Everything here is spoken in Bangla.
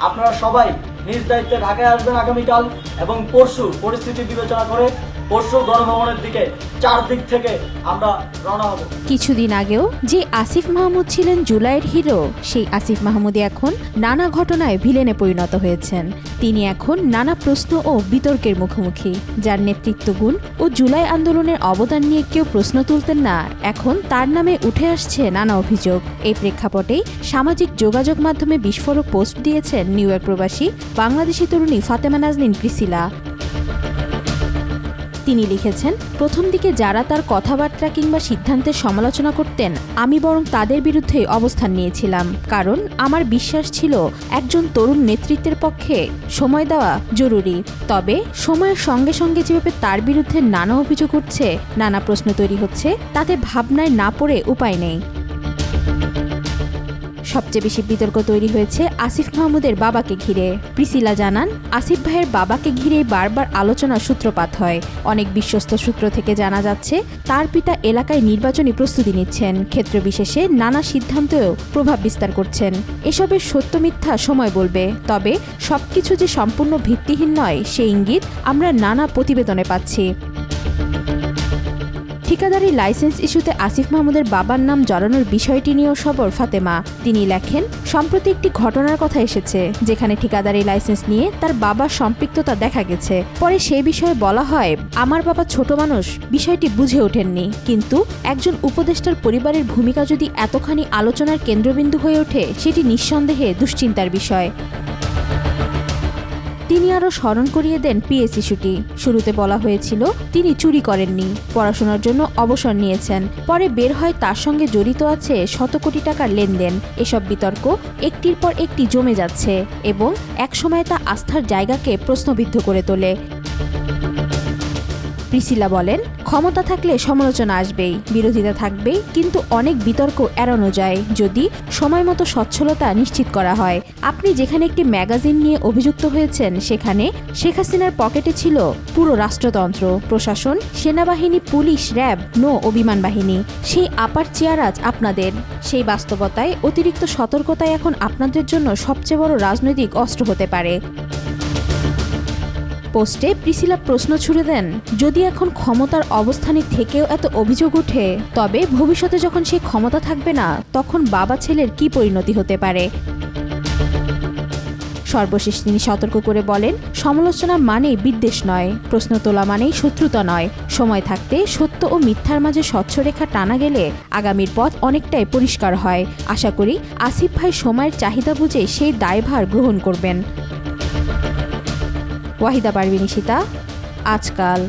আপনারা সবাই নিজ দায়িত্বে ঢাকায় আসবেন আগামীকাল এবং পরশু পরিস্থিতি বিবেচনা করে পরশু গণভবনের দিকে 4 দিক থেকে আমরা রওনা হব। কিছুদিন আগেও যে আসিফ মাহমুদ ছিলেন জুলাইয়ের হিরো, সেই আসিফ মাহমুদই এখন নানা ঘটনায় ভিলেনে পরিণত হয়েছেন। তিনি এখন নানা প্রশ্ন ও বিতর্কের মুখোমুখি। যার নেতৃত্বগুণ ও জুলাই আন্দোলনের অবদান নিয়ে কেউ প্রশ্ন তুলতেন না, এখন তার নামে উঠে আসছে নানা অভিযোগ। এই প্রেক্ষাপটেই সামাজিক যোগাযোগ মাধ্যমে বিস্ফোরক পোস্ট দিয়েছেন নিউ ইয়র্ক প্রবাসী বাংলাদেশি তরুণী ফাতেমা নাজনীন প্রিসিলা। তিনি লিখেছেন, প্রথম দিকে যারা তার কথাবার্তা কিংবা সিদ্ধান্তের সমালোচনা করতেন, আমি বরং তাদের বিরুদ্ধে অবস্থান নিয়েছিলাম। কারণ আমার বিশ্বাস ছিল একজন তরুণ নেতৃত্বের পক্ষে সময় দেওয়া জরুরি। তবে সময়ের সঙ্গে সঙ্গে যেভাবে তার বিরুদ্ধে নানা অভিযোগ উঠছে, নানা প্রশ্ন তৈরি হচ্ছে, তাতে ভাবনায় না পড়ে উপায় নেই। সবচেয়ে বেশি বিতর্ক তৈরি হয়েছে আসিফ মাহমুদের বাবাকে ঘিরে। প্রিসিলা জানান, আসিফ ভাইয়ের বাবাকে ঘিরে বারবার আলোচনার সূত্রপাত হয়। অনেক বিশ্বস্ত সূত্র থেকে জানা যাচ্ছে তার পিতা এলাকায় নির্বাচনী প্রস্তুতি নিচ্ছেন, ক্ষেত্র বিশেষে নানা সিদ্ধান্তেও প্রভাব বিস্তার করছেন। এসবের সত্য মিথ্যা সময় বলবে, তবে সবকিছু যে সম্পূর্ণ ভিত্তিহীন নয় সে ইঙ্গিত আমরা নানা প্রতিবেদনে পাচ্ছি। ঠিকাদারি লাইসেন্স ইস্যুতে আসিফ মাহমুদের বাবার নাম জড়ানোর বিষয়টি নিয়েও সরব ফাতেমা। তিনি লেখেন, সম্প্রতি একটি ঘটনার কথা এসেছে যেখানে ঠিকাদারি লাইসেন্স নিয়ে তার বাবার সম্পৃক্ততা দেখা গেছে। পরে সেই বিষয়ে বলা হয়, আমার বাবা ছোট মানুষ, বিষয়টি বুঝে ওঠেননি। কিন্তু একজন উপদেষ্টার পরিবারের ভূমিকা যদি এতখানি আলোচনার কেন্দ্রবিন্দু হয়ে ওঠে, সেটি নিঃসন্দেহে দুশ্চিন্তার বিষয়। তিনি আরও স্মরণ করিয়ে দেন পিএস ইস্যুটি। শুরুতে বলা হয়েছিল তিনি চুরি করেননি, পড়াশোনার জন্য অবসর নিয়েছেন। পরে বের হয় তার সঙ্গে জড়িত আছে শত কোটি টাকার লেনদেন। এসব বিতর্ক একটির পর একটি জমে যাচ্ছে এবং একসময় তা আস্থার জায়গাকে প্রশ্নবিদ্ধ করে তোলে। প্রিসিলা বলেন, ক্ষমতা থাকলে সমালোচনা আসবেই, বিরোধিতা থাকবেই, কিন্তু অনেক বিতর্ক এড়ানো যায় যদি সময় মতো স্বচ্ছলতা নিশ্চিত করা হয়। আপনি যেখানে একটি ম্যাগাজিন নিয়ে অভিযুক্ত হয়েছেন, সেখানে শেখ হাসিনার পকেটে ছিল পুরো রাষ্ট্রতন্ত্র, প্রশাসন, সেনাবাহিনী, পুলিশ, র্যাব, নৌ ও বিমান বাহিনী। সেই আপার চেয়ার আজ আপনাদের। সেই বাস্তবতায় অতিরিক্ত সতর্কতাই এখন আপনাদের জন্য সবচেয়ে বড় রাজনৈতিক অস্ত্র হতে পারে। পোস্টে প্রিসিলা প্রশ্ন ছুড়ে দেন, যদি এখন ক্ষমতার অবস্থানে থেকেও এত অভিযোগ ওঠে, তবে ভবিষ্যতে যখন সেই ক্ষমতা থাকবে না, তখন বাবা ছেলের কি পরিণতি হতে পারে। সর্বশেষ তিনি সতর্ক করে বলেন, সমালোচনা মানেই বিদ্বেষ নয়, প্রশ্ন তোলা মানেই শত্রুতা নয়। সময় থাকতে সত্য ও মিথ্যার মাঝে স্বচ্ছ রেখা টানা গেলে আগামীর পথ অনেকটাই পরিষ্কার হয়। আশা করি আসিফ ভাই সময়ের চাহিদা বুঝে সেই দায়ভার গ্রহণ করবেন। ওয়াহিদা পারভিন, আজকাল।